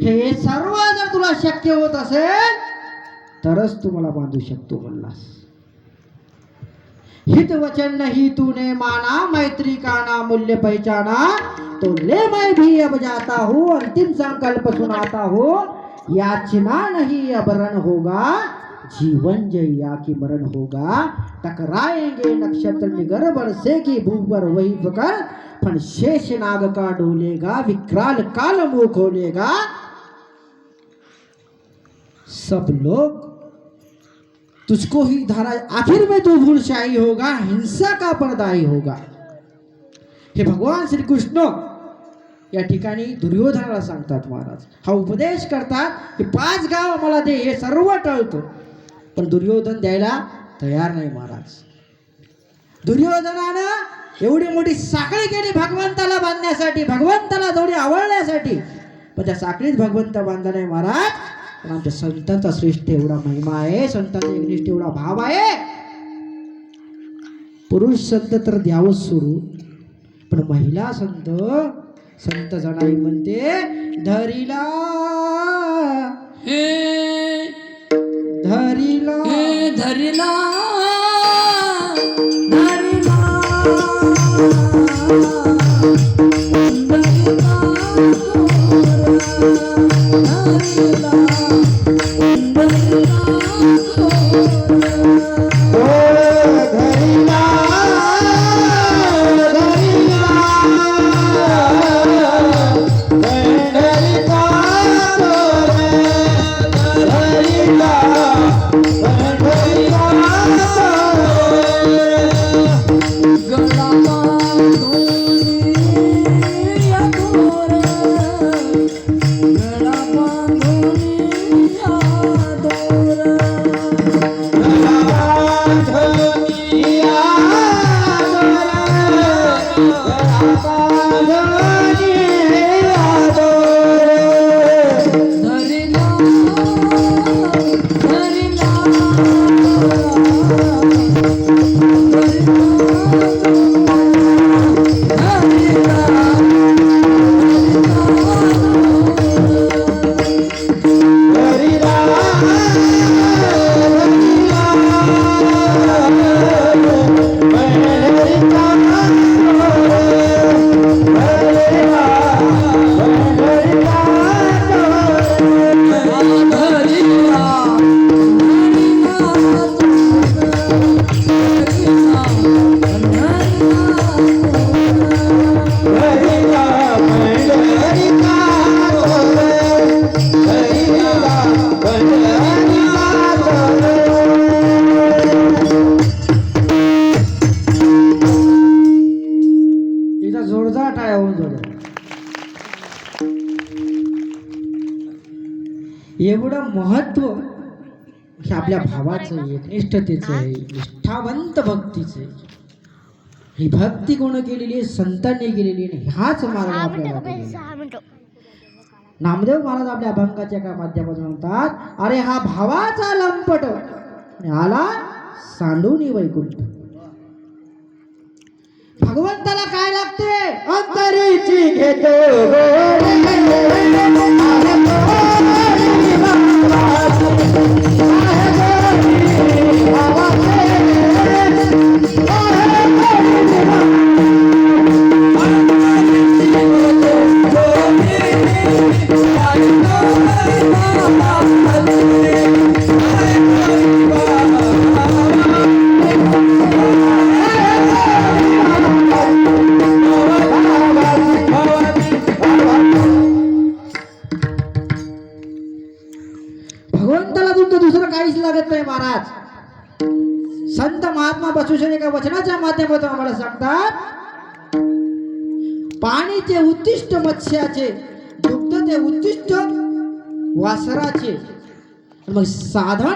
हे सर्व जर तुला शक्य होत असेल तरच तू मला बांधू शकतो म्हणलास. हित वचन नहीं तूने माना, मैत्री का ना मूल्य पहचाना, तो ले मैं भी अब जाता हूँ, अंतिम संकल्प सुनाता हूँ, याचना नहीं अब रण होगा, जीवन जैया की मरण होगा. टकराएंगे नक्षत्र निगर बरसे की भू पर वही फकर, पण शेष नाग का डोलेगा, विकराल काल मुंह खोलेगा. सब लोग तुझको ही धारा, आखिर में तू भूलशाही होगा, हिंसा का पर्दाही होगा. हे भगवान श्री कृष्ण या ठिकाणी दुर्योधनाला सांगतात महाराज. हा उपदेश करतात की 5 गाव मला दे, हे सर्व टळतो. पण दुर्योधन द्यायला तयार नाही महाराज. दुर्योधनानं एवढी मोठी साखळी केली भगवंताला बांधण्यासाठी, भगवंताला थोडी आवडण्यासाठी, पण त्या साखळीत भगवंत बांधला नाही महाराज. पण आमच्या संतांचा श्रेष्ठ एवढा महिमा आहे, संतांचा एकनिष्ठ एवढा भाव आहे. पुरुष संत तर द्यावंच सोडून, पण महिला संत, संत जनाई म्हणते धरिला हे धरिला धरिला एवढं महत्व हे आपल्या भावाचं, एकनिष्ठतेचं आहे, निष्ठावंत भक्तीचं आहे. ही भक्ती कोण केलेली आहे? संतांनी केलेली आहे. हाच मार्ग आपल्याला दिलेला आहे. नामदेव महाराज आपल्या अभंगाच्या एका माध्यमातून म्हणतात, अरे हा भावाचा लंपट आला सांडूनी वैकुंठ. भगवंताला काय लागते? अंतरीची घेतो महाराज. संत महात्मा बसवेश्वर एका वचनाच्या माध्यमातून आम्हाला सांगतात, पाणीचे उद्दिष्ट मत्स्याचे, दुग्ध ते उद्दिष्ट वासराचे, मग साधन